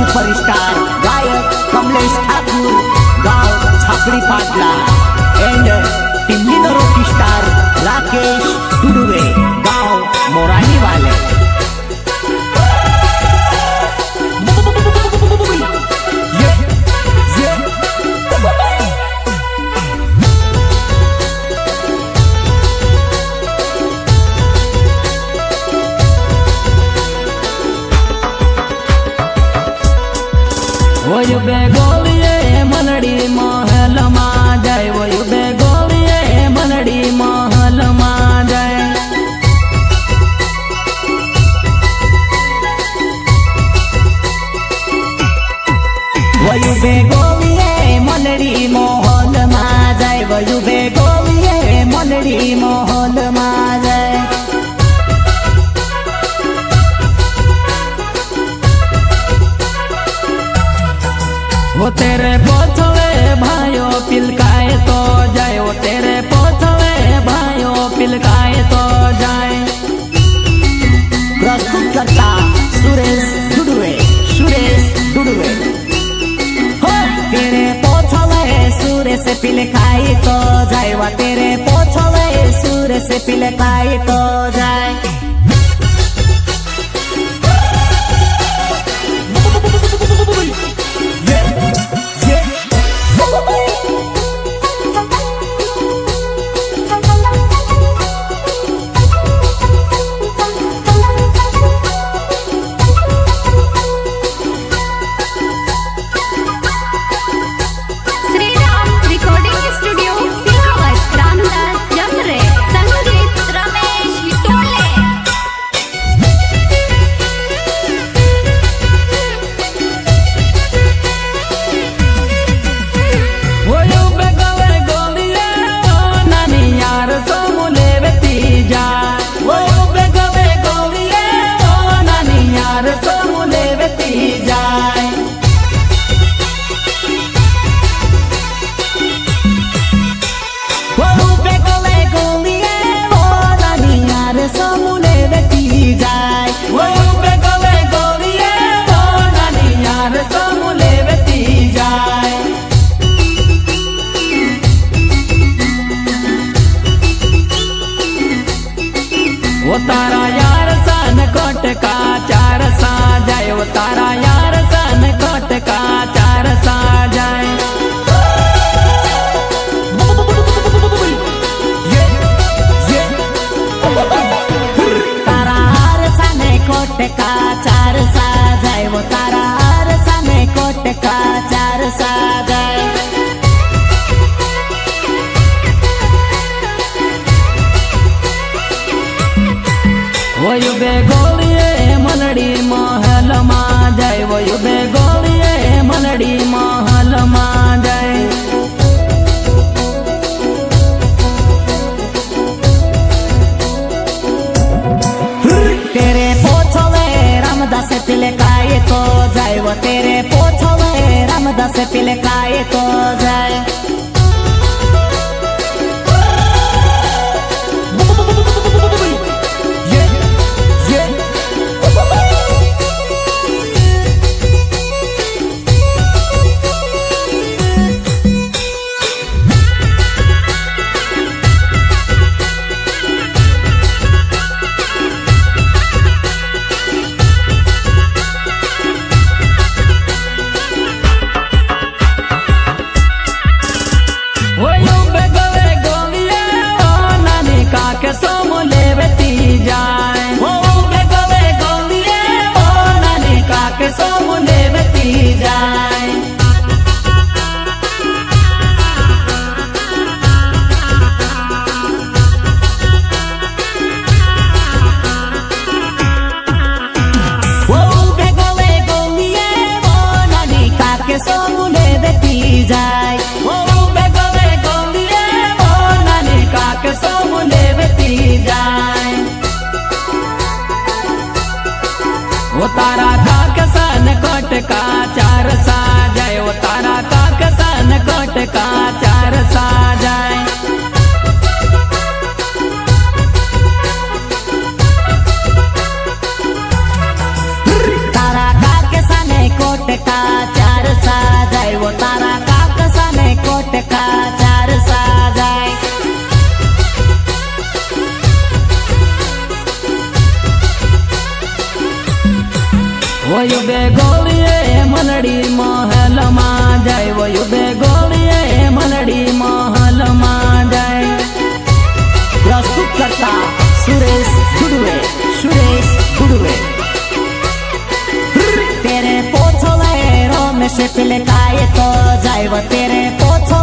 Superstar गायक कमलेश ठाकुर गाव Chhapdi Patla and टिमलीनो रॉकी स्टार राकेश टुडुवे गाव मोरानी वाले। वयु बेगोलिये मनड़ी महल मा जाय, वयु बेगोलिये मनड़ी महल मा जाय। वयु बेगोलिये मनड़ी महल मा जाय, वयु बेगोलिये मनड़ी महल मा जाय। वो तेरे पोथवे भाइयों पिलकाए तो जाए, वो तेरे पोथवे भाइयों पिलकाए तो जाए। प्रस्तुत करता सुरेश डुडुवे, सुरेश डुडुवे। हो तेरे पोथवे सुरेश पिलकाए तो जाए, वा तेरे पोथवे सुरेश पिलकाए तो जाए। वो तारा यार सन कोट का चार सा जाए, वो तारा यार सन कोट का चार सा जाए। तारा हार सन कोट का चार सा जाए, वो तारा हार सन कोट का चार सा जाए। वयु बेगोलिये मनड़ी महल मा जाय, वयु बेगोलिये मनड़ी महल मा जाय। तेरे पोछवे रामदास पिलकाए तो जाए, वो तेरे पोछवे रामदास पिलकाए तो जाए। वो तारा काक सन कोट का चार सा जाए, वो तारा काक सन कोट का चार सा जाए। तारा काक सन कोट વયું બે ગોળીએ મલડી મહલમાં જાય વયું બે ગોળીએ મલડી મહલમાં જાય प्रस्तुत करता सुरेश दुडवे सुरेश दुडवे तेरे पोछले रोमेश पिले काय तो जायव तेरे पोछले